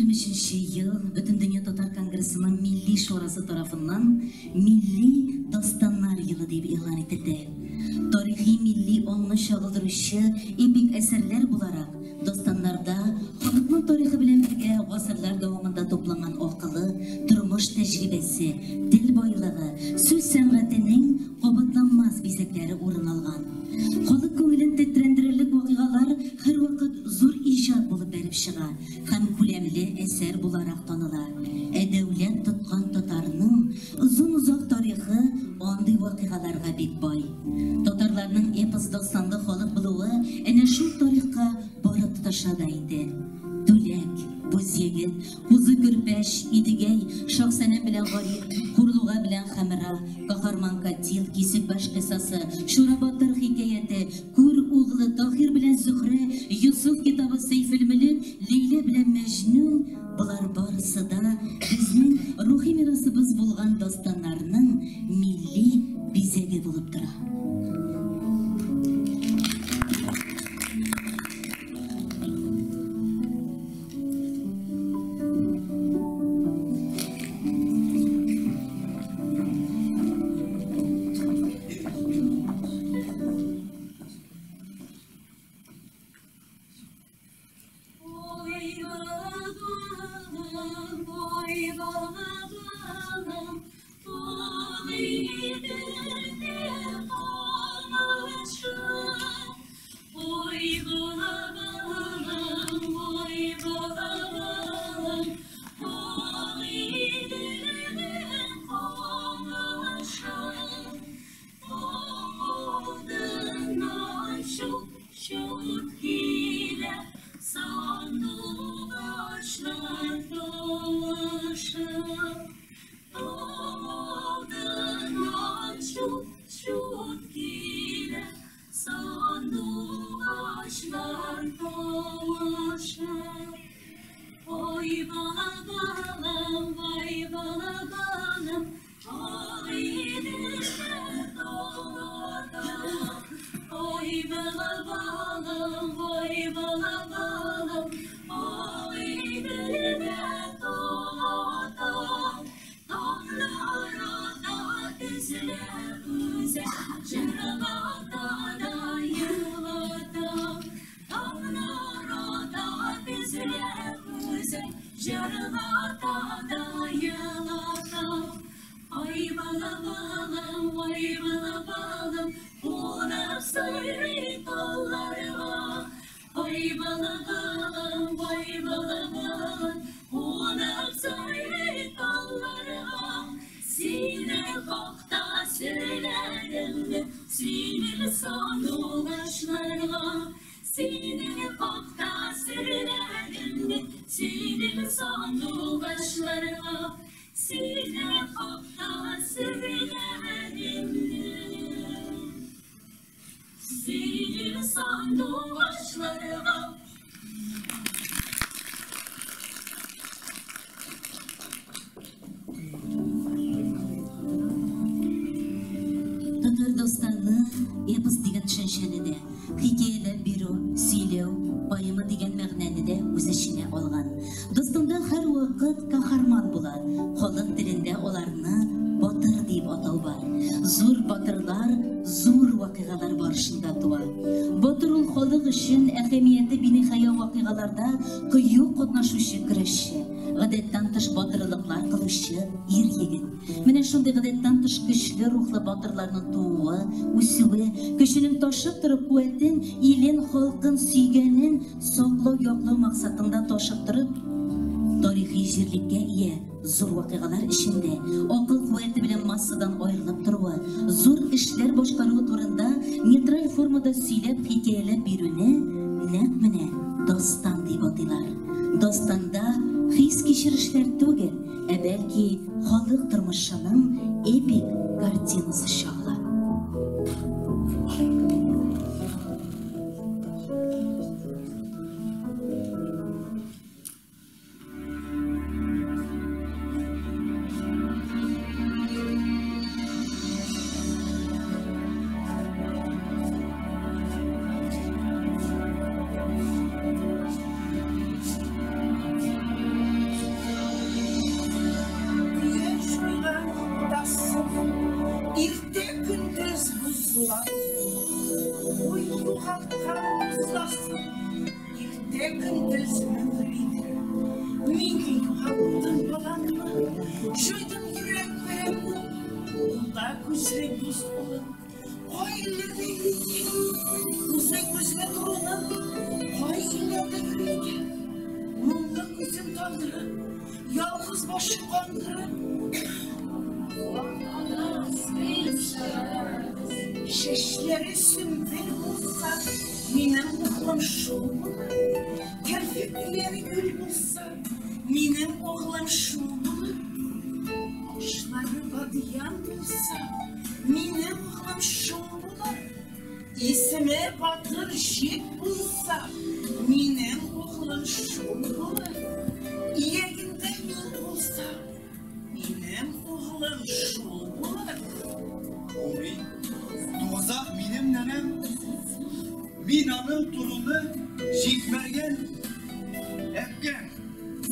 2020 yıl Bütün Dünya Tatar Kongresi'nin Milli Şurası tarafından Milli Dastanlar Yılı diye ilan edildi. Tarihi milli olmuş yağdırışı epik eserler bularak dastanlarda halkın tarihi bilen birge asırlar davamında toplanan okulu, turmuş tecrübesi, dil boyluğu, söz sanatının qabatlanmaz bizekleri orun algan. Halk көңілін тетірендірілік оқиғалар her vakit zor icad bulup berip çığa, hem kulemli eser bularak tanıla. Devlet tutkan Tatarının uzun uzak tarihi onday vakıgalarga bek boy. Tatarlarının epos dostanda halk buluğu ene şu tarihka barıp tutaşada indi. Tülek, buz yegit, kuzu gürpeş, idigey, şahsenen bilen garip, kurluğa bilen hamira, kahraman katil, kisik baş kısası, şurabatlar hikayeti, kur oğlu Tahir bilen Zühre, Yusuf kitabı Seyfilmil'in, Leyla bilen Mecnun, bular barısı da bizning ruhi mirasımız bulgan dastanlarının milli bizegi bulup dura. Tatar dostanlığı epos digen düşünşeni de, hikayeler biru, silev, bayımı digen məğnəni de öz içine olgan. Dostunda her vakit kahraman bular, halk dilinde olarını batır deyip atau var. Zor batırlar, zor vakıgalar barışında tuva. Batırul halk için ehemmiyeti binihaya vakıgalarda kıyı qatnaşışı kırışı. Гадеттан тыш батырлыклар кылышы ир егет. Менә шундый гадеттан тыш көчле рухлы батырларның тууы, үсүе, көчүнүн ташып турып куәтен, илен, халкын сөйгәнен саклау яклау максатында ташып турып, тарихи җирлеккә ия зур вакыйгалар ичендә акыл куәте белән массадан аерылып торуы, зур эшләр башкаруы турында нейтраль формада сөйләп хикәяләп бирүне нәкъ менә дастан дип атыйлар. Dastanda his geçirişler түгел, belki halk tırmışının epik kartinası şahla. Ой, юғалтқан ұзласын, ерте күндізінің рейді. Менге юғалттың балаңны, жойдым жүрек беремді. Мұнда көзірек бұз болын, қой үйлерде үйрейді. Мұздай көзіне тұрынан, қой үйлерде үйрейді. Мұнда көзім тағдыры, ялғыз башы қандыры. Şeşleri sümbül bulsa, minem oğlum şulmu. Kerfikleri gül bulsa, minem oğlum şulmu. Kuşları badiyan bulsa, minem oğlum şulmu. İsme batır şik bulsa, minem oğlum şulmu. İyeginde yol bulsa, minem oğlum şulmu. Oy, Dozak benim nenem, Mina'nın turunu Jikmergen. Epken,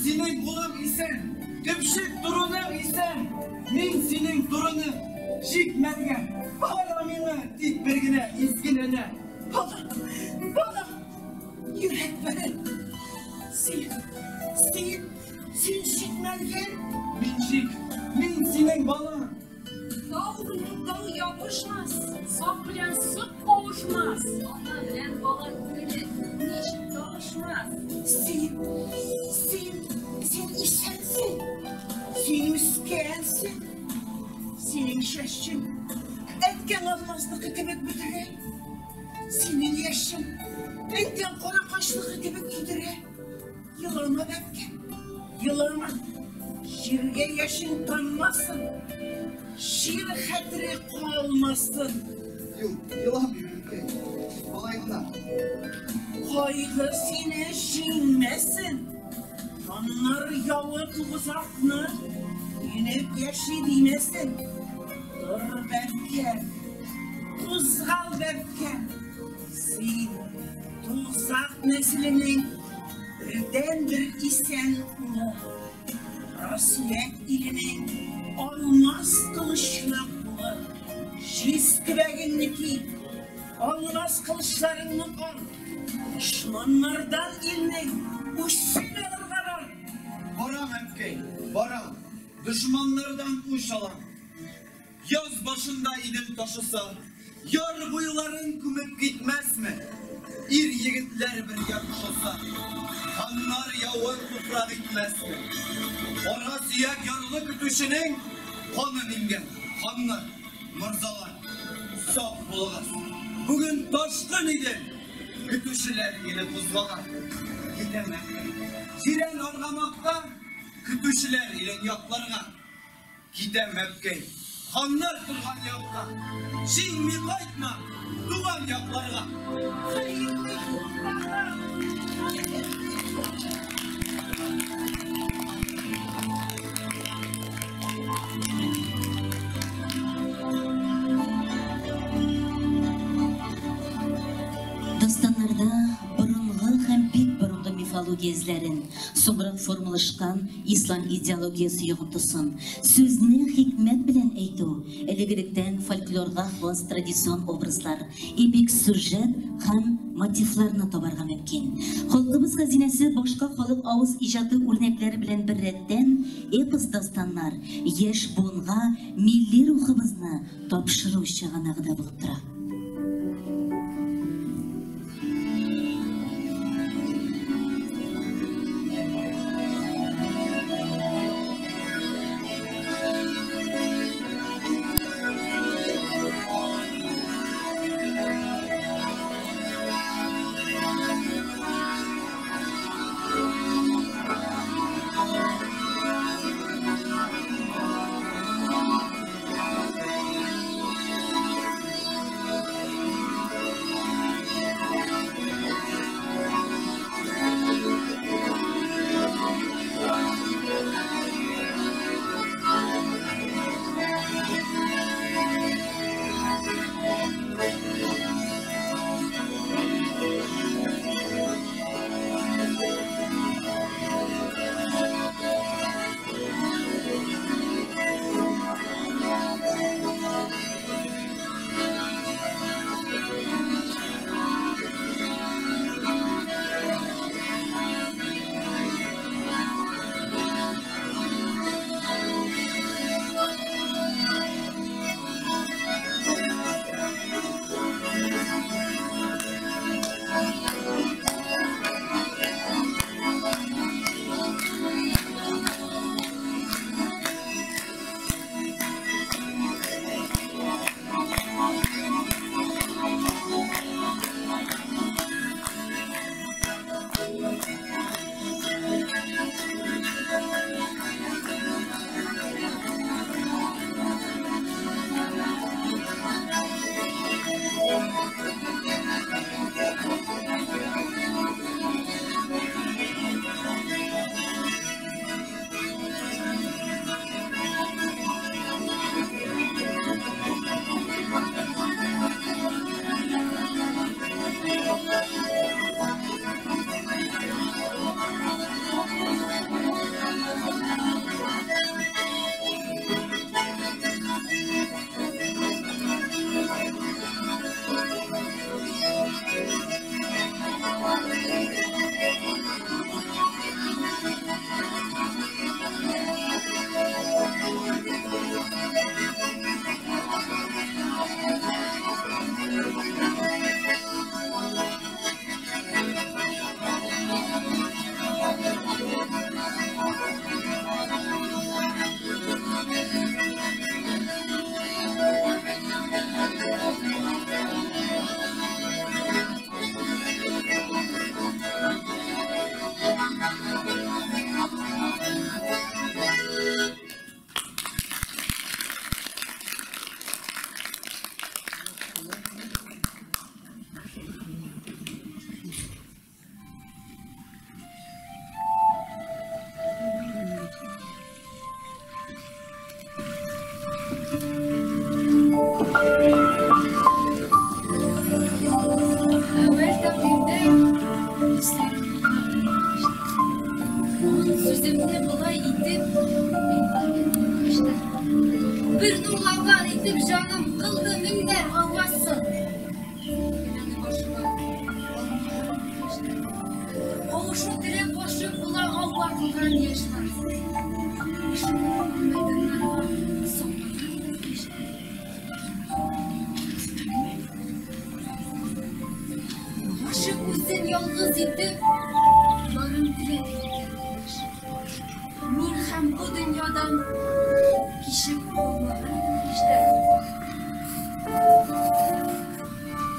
senin oğlum isen, Köpşük turunu isen, Min senin turunu Jikmergen. Hala Mina Dikbergine, İskinene. Bana, yürek verin. Sen Jikmergen. Min senin balan. Dağ bilen dağ yapışmaz, sap bilen sık kavuşmaz. Ana bilen bala böyle neşip çalışmaz. Sen isensin. Sen üskensin. Senin şaşın. Etken almazlıkı demek müdüre. Senin yaşın. Etken kora kaşlıkı demek müdüre. Yılama etken. Yılama. Şirge yaşın tanmasın. Şiir hatırı kalmasın. Yılamıyorum ki. Balayına. Kaygı seni şinmesin. Onlar yavut uzaklı. Yine yaşı dinesin. Dur belki. Tuzgal belki. Sen tuzak neslinin birden bir isen ulu. Rasulet ilinin olmaz kılıçlıklı. Şiskübeginliki olmaz kılıçlarını al. Düşmanlardan ilmin uçsun alırlar. Baram Emkey, baram. Düşmanlardan uç alan. Yaz başında idim taşısa, yar boyların kümüp gitmez mi? İr yigitler bir yakışılsa, kanlar yavun toprağa gitmez mi? Orasıya yarlı kütüşünün kanı ningen, kanlar, mırzalar, saf bulağız. Bugün taşkın idim, kütüşüler yine tuzgalar. Gidemem. Jiren orgamakta, kütüşüler ile yaklarına. Gidemem ki, kanlar durgan yakta. Şimdi kaytma, dugan yaklarına. Dastanlarda burunlu hem pek burunlu mifologiyazların so'ngra formulashgan islom ideologiyasi yog'intisin. So'zni hikmat bilan aytuv, ilgarilikdan folklorga xos traditsion obrazlar, epik sujet ham motivlarni toparga mumkin. Xalqimiz xazinasi boshqa xalq og'iz ijodi o'rnaklari bilan birratdan epos dostonlar yosh bugunga milliy ruhimizni topshiruvchi g'anag'ida bo'lib turadi. Sözümde bulay itip işte bir nurlangan itip canım kıldı minder havası. Oluşu dile koşup bulan Allah kılgan yaşlar. Aşık üzün yalnız itip barın dile min hem bu dünyadan kişi olmalı işte.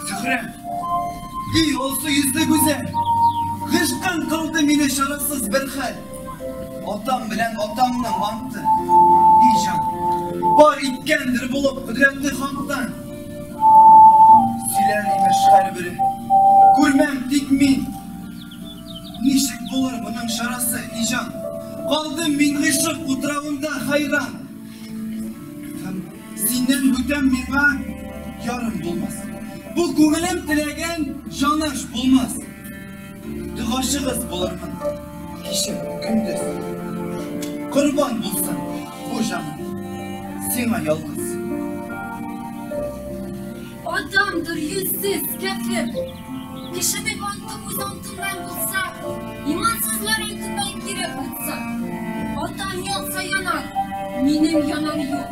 Zührem, iyi olsa yüzde güzel. Hışkın kıldı meni şarasız bir hal. Otam bilen otamның antı. İycan, bar itkendir bulup kudretli haktan. Siler imiş her biri. Görmem dik min. Nişik bulur bunun şarası İycan. Kaldım min hışık utrağımda hayran. Senden ötem meva yarım bulmaz. Bu ko'nglim tilegen jonash bulmaz. Dıgaşığız bularmın. Kişi gündüz. Kurban bulsan bu canım. Sana yalnız. Adamdır yüzsüz kefir. Kişinin antı uzantından bulsa, imansızlar antından girip bulsa. Adam yoksa yanar, benim yanam yok.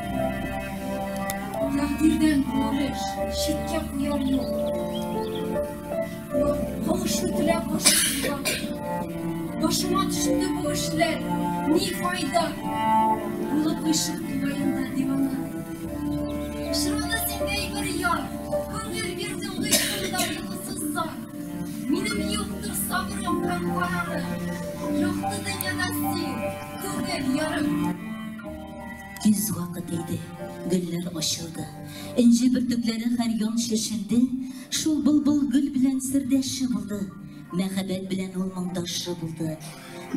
Takdirden barış, şirke kuyar yok. Kavuşu tile koşuştular. Başıma düştü bu işler, ne fayda? Bulup ışık duvarında divana. Şurada sendey bir yar, gönül birdi uykumda yıkısızsa. Benim yoktur sabrım kankararı, yoktu dünyada sen, gönül yarım. Güz vakit idi, güller açıldı. İnci bürtükleri her yon şişildi. Şu bulbul gül bilen sirdeşi buldu. Mehabet bilen olmandaşı buldu.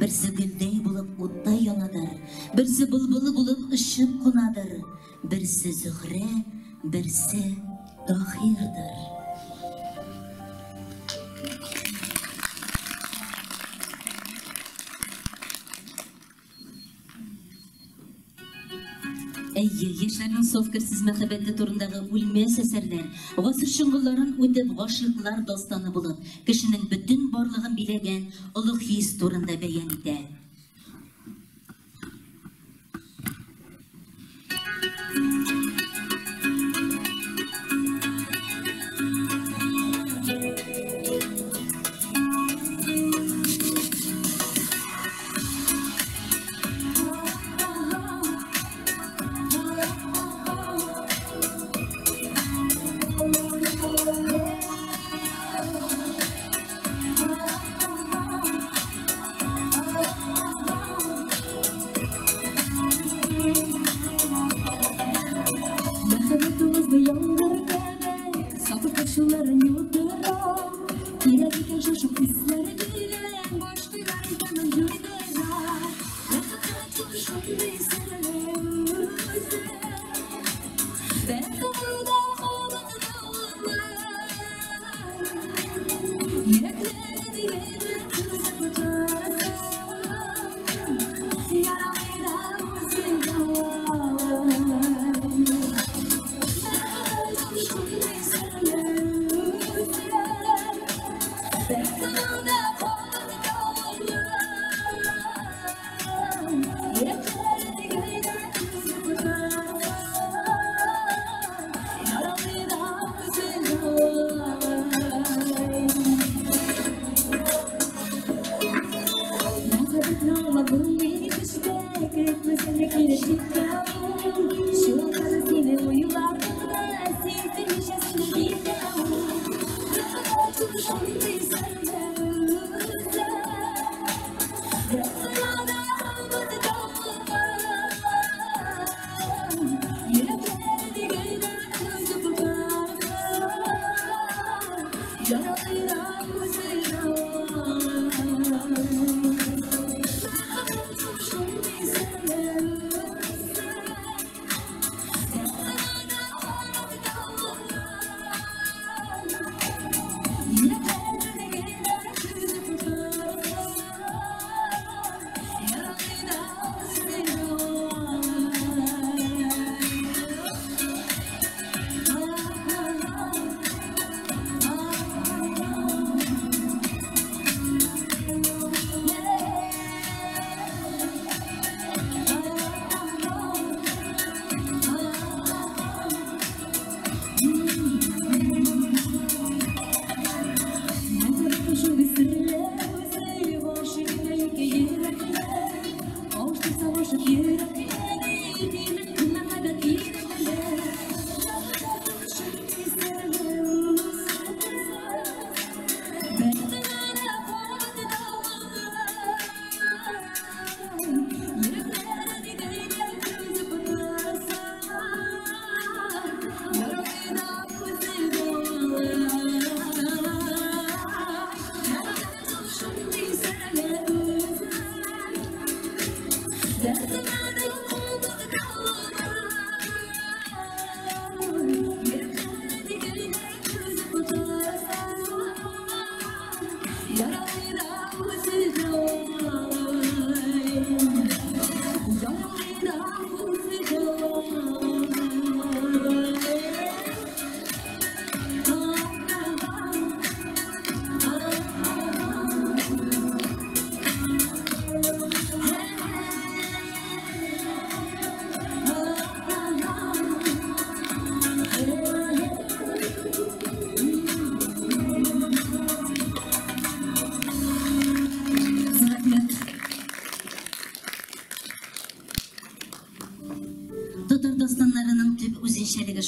Birisi güldey bulup utday yanadır. Birisi bulbulu bulup ışıp kunadır. Birisi Zühre, birisi Tahir'dir. Yaşlarının sofkırsız mehabeti turundağı ulmez eserler, vasır şıngılların ötüp gaşıklar dastanı bulup, kişinin bütün barlığın bilegen ılık his turunda beyan eder.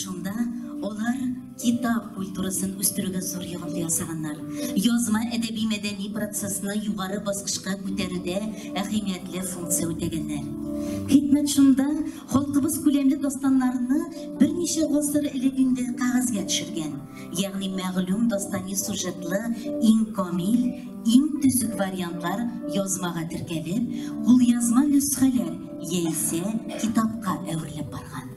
Şunda olar kitap kультурасын үстүрүүгө зор йогун ясагандар. Язма эдеби медени процессini югары баскычка көтөрүүдө ахимиятлүү функция өтөгөндөр. Хикмет шунда халкыбыз күлемли дастанларны бир нече гасыр элегинде кагазга түшүргөн. Ягни мәгълүм дастани сюжетлы, иң камил, иң түзүк вариантлар язмага тиркелип, кул язма нөсхелер яисә китапка әверилеп барган.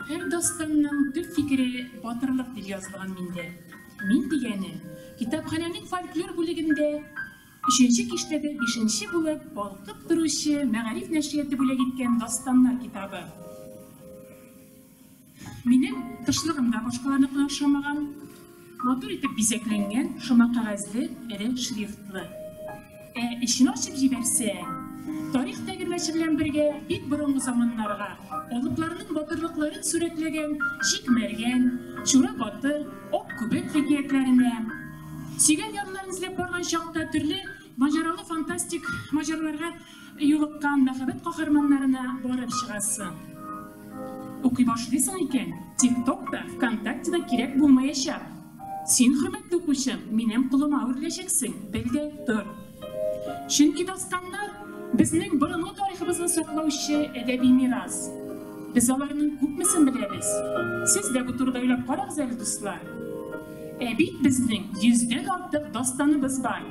Her dastanның төп фикере батырлык дип язылган миндә. Мин дигәне китапханәнең фольклор бүлегендә 3нче киштәге 5нче булып балкып торучы мәгариф нәшрияты бүләк иткән дастаннар китабы. Минем тышлыгымда башкаларныкына охшамаган, матур итеп бизәкләнгән, шома кагазлы, эре шрифтлы. Ишен ачып җибәрсәң, тарих тәгәрмәче белән бергә бик борынгы заманнарга, алыпларның батырлыкларын сүрәтләгән Чикмәргән, Чура батыр, Ак күбек хикәятләренә, сөйгән ярларын эзләп барган чакта төрле маҗаралы фантастик маҗараларга юлыккан мәхәббәт каһарманнарына барып чыгасың. Укый башлыйсың икән, TikTok'та, ВКонтакте'да кирәк булмаячак. Син, хөрмәтле укучым, минем кулыма әвереләчәксең, белдә тор. Чөнки дастаннар безнең борынгы тарихыбызны саклаучы әдәби мирас. Без аларның күпмесен беләбез. Сез дә бу турыда уйлап карагыз әле, дуслар. Бит безнең 100дән артык дастаныбыз бар.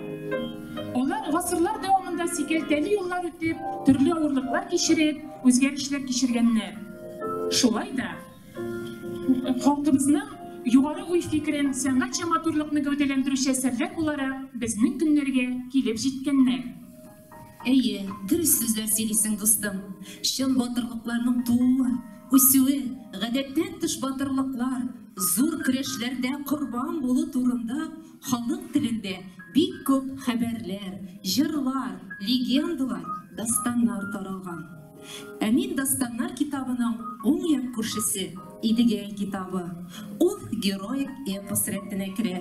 Алар гасырлар дәвамында сикелтәле юллар үтеп, төрле авырлыклар кичереп, үзгәрешләр кичергәннәр. Шулай да халкыбызның югары уй фикерен, сәнгатьчә матурлыкны гәүдәләндерүче әсәрләр буларак безнең көннәргә килеп җиткәннәр. Әйе, дөрес сүзләр сөйлисең, дустым. Чын батырлыкларның тууы, үсүе, гадәттән тыш батырлыклар, зур көрәшләрдә корбан булу турында халык телендә бик күп хәбәрләр, җырлар, легендалар, дастаннар таралган. Мин дастаннар китабының уң як күршесе Идегәй китабы. Ул героик эпос рәтенә керә.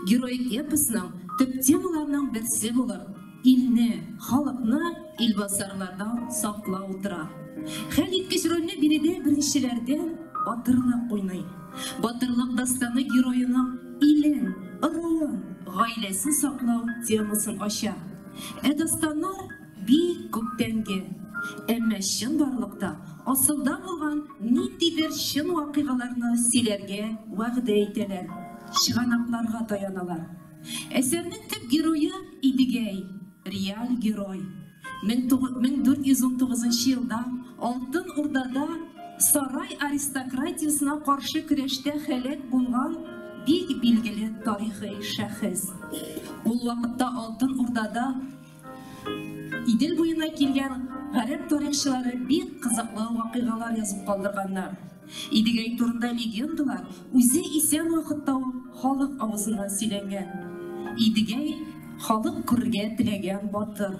Героик эпосның төп темаларының берсе булып, илне, халыкны илбасарлардан саклау тора. Хәлиткеч рольне биредә беренчеләрдән батырлык уйный. Батырлык дастаны героеның илен, ыруын, гаиләсен саклау темасын ача. Дастаннар бик күптәнге, әмма чын барлыкта асылда булган ниндидер чын вакыйгаларны сөйләргә вәгъдә итәләр, чыганакларга таяналар. Әсәрнең төп герое Идегәй, реаль герой. 1419 елда Алтын Урдада сарай аристократиясына каршы көрәштә һәлак булган бик билгеле тарихи шәхес. Ул вакытта Алтын Урдада Идел буена килгән гарәп тарихчылары бик кызыклы вакыйгалар язып калдырганнар. Идегәй турында легендалар үзе исән вакытта халык авызыннан сөйләнгән. Идегәй халык күрергә теләгән батыр.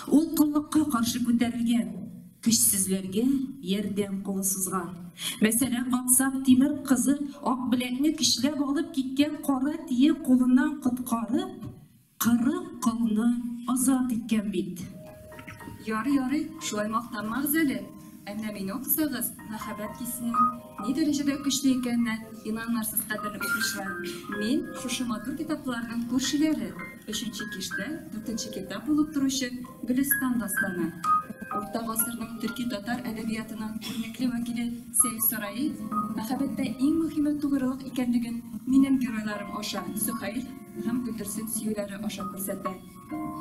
Ул куллыкка каршы күтәрелгән. Күчсезләргә ярдәм кулы сузган. Мәсәлән, Аксак Тимер кызы ак беләкне көчләп алып киткән кара тие кулыннан коткарып, 40 кылны азат иткән бит. Ярый, шулай мактанмагыз әле. Әмма мине укысагыз, мәхәббәт хисенең ни дәрәҗәдә көчле икәненә инанмарсыз кадерле укучылар. Мин шушы матур китапларның күршеләре. 3нче киштә 4нче китап булып торучы Гөлстан дастаны. Урта гасырның төрки-татар әдәбиятының күренекле вәкиле Сәйф Сарай мәхәббәттә иң мөһиме тугрылык икәнлеген минем геройларым аша Сөхәйл һәм Гөлдерсен сөюләре аша күрсәтә.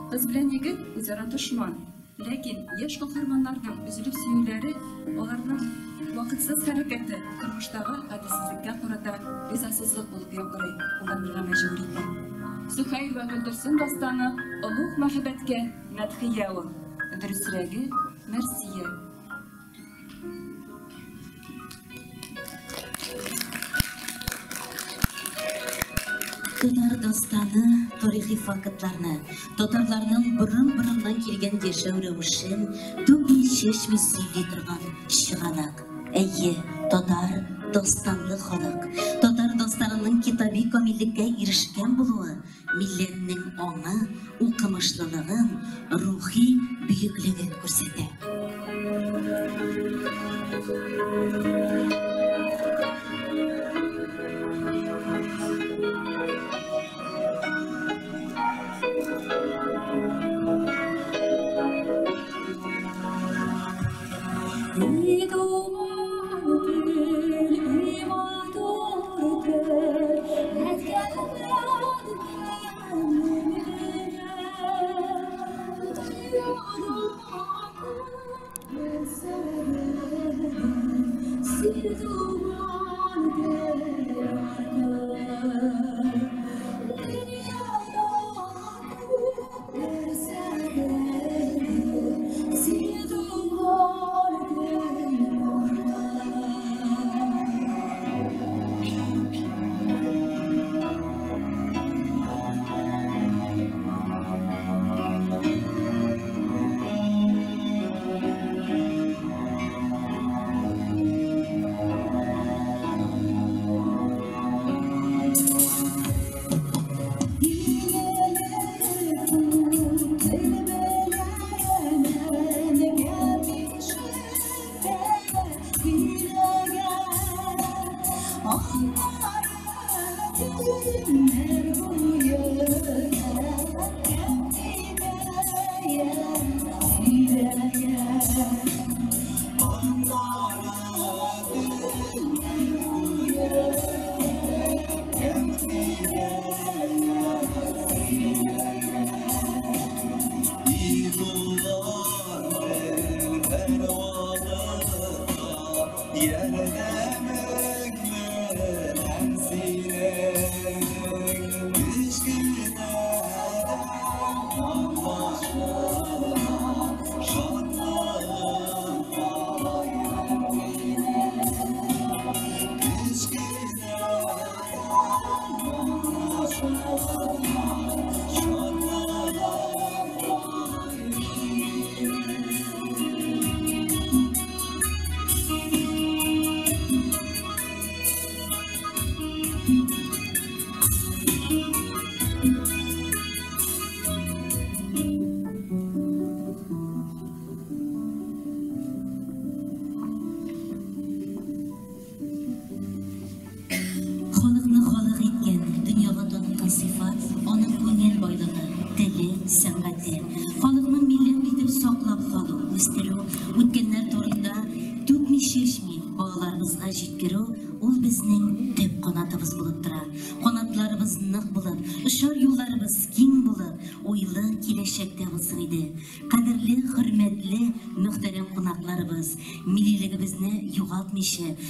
Кыз белән егет үзара дошман. Ләкин яшь каһарманнарның үзелеп сөюләре, аларның вакытсыз хәрәкәте тормыштагы гаделсезлеккә карата ризасызлык булып яңгырый, уларга мәҗбүр итә. Сөхәйл ва Гөлдерсен дастаны олуг мәхәббәткә мәдхия ул. Дөресрәге Мәрсия. Татар дастаны тарихи фактларны, татарларның борын-борыннан килгән яшәү рәвешен түгел чәчми сөйли торган чыганак. Әйе, татар дастанлы халык. Татар дастарының китаби камиллеккә ирешкән булуы милләтнең аңы, укымышлылыгын, рухи бөеклеген күрсәтә.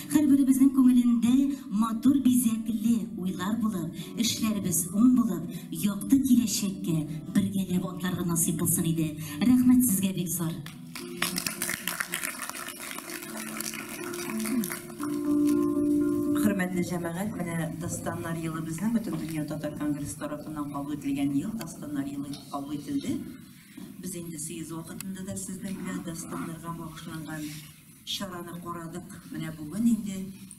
Һәрберебезнең күңелендә матур бизәкле уйлар булып, эшләребез уң булып, якты киләчәккә бергәләп атларга насыйп булсын иде. Рәхмәт сезгә бик зур. Хөрмәтле җәмәгать, менә Дастаннар елы безнең бөтен дөнья татар конгресс тарафыннан кабул ителгән ел, Дастаннар елы кабул ителде. Biz endi siz vaqtında da sizden bilan dastanlarga bag'ishlangan şarаны koradık. Менә бүген инде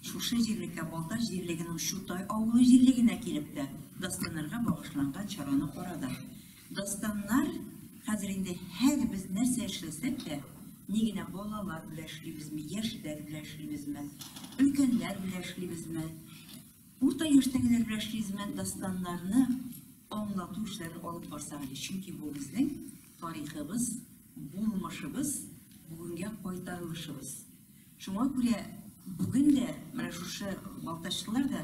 шушы җирлеккә Балтач җирлегенең Шутай авылы җирлегенә килеп тә дастаннарга багышланган шараны корадык. Dastanlar хәзер инде һәр без нәрсә эшләсәк тә, ни генә балалар белән эшлибезме, яшьләр белән эшлибезме, өлкәннәр белән эшлибезме, урта яшьтәгеләр белән эшлибезме, dastanlarны аңлату эшләре алып барсак, чөнки бу безнең тарихыбыз, булмышыбыз, бүгенгә кайтарылышыбыз. Шуңа күрә бүген дә менә шушы Балтачлылар да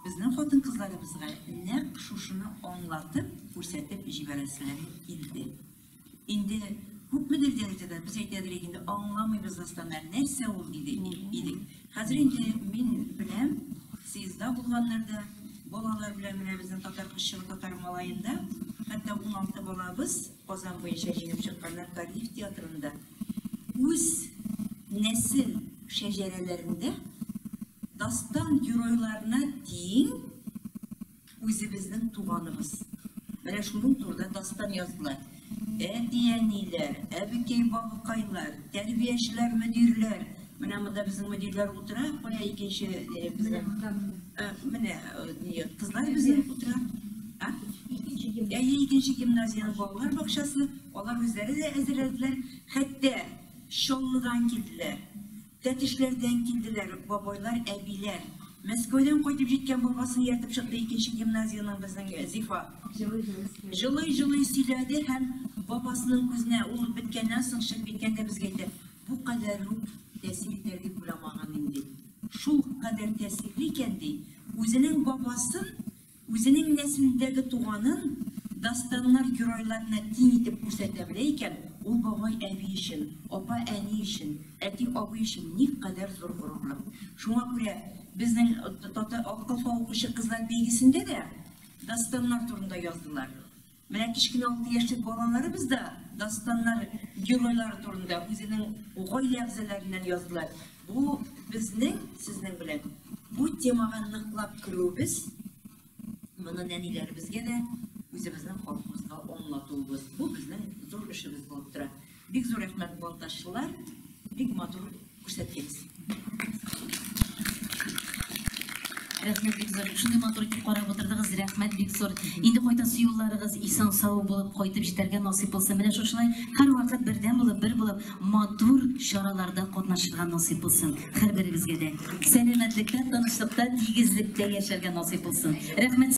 безнең хатын-кызларыбызга нәкъ шушыны аңлатып, күрсәтеп җибәрәселәр килде. Инде күпмедер дәрәҗәдә без әйтәдек инде аңламыйбыз dastanlar нәрсә ул идек. Хәзер инде мин беләм, сез дә булганнарда балалар белән менә безнең татар кызчыгы татар малаенда, хәтта 16 балабыз Казан буенча җиңеп чыкканнар Карлив театрында. Үз нәсел шәҗәрәләрендә дастан геройларына тең үзебезнең туганыбыз. Менә шуның турында дастан яздылар. Әтиәниләр, әбекәй бабыкайлар, тәрбиячеләр, мөдирләр. Менә монда безнең мөдирләр утыра, кая икенче безнең менә кызлар безнең утыра. Икенче гимназияның балалар бакчасы, алар үзләре дә әзерләделәр. Хәтта Шоллыдан килделәр, тәтешләрдән килделәр, бабайлар, әбиләр. Мәскәүдән кайтып җиткән бабасын яртып чыкты икенче гимназияның безнең Зифа. Җылый сөйләде һәм бабасының күзенә ул биткәннән соң чыгып биткәндә безгә әйтте: "Бу кадәр тәэсир итәр дип уйламаган инде. Шул кадәр тәэсирле икән ди. Үзенең бабасын, үзенең нәселендәге туганын dastanlar геройларына тең итеп күрсәтә белә икән, ул бабай әби өчен, апа әни өчен, әти абый өчен никадәр зур горурлык. Шуңа күрә безнең Акылфа укучы кызлар бәйгесендә дә dastanlar турында яздылар. Менә кичкенә 6 яшьлек балаларыбыз да dastanlar геройлары турында үзенең гаилә әгъзаларыннан яздылар. Бу безнең сезнең белән бу темага ныклап керүбез, моны нәниләребезгә дә үзебезнең халкыбызга аңлатуыбыз. Бу безнең зур эшебез булып тора. Бик зур рәхмәт Балтачлылар, бик матур күрсәткәнсез. Рәхмәт бик зур. Шундый матур итеп карап утырдыгыз. Рәхмәт бик зур. Инде кайтасы юлларыгыз исән сау булып кайтып җитәргә насыйп булса, менә шушылай һәр вакыт бердәм булып, бер булып матур чараларда катнашырга насыйп булсын. Һәрберебезгә дә сәламәтлектә, тынычлыкта, тигезлектә яшәргә насыйп булсын. Рәхмәт.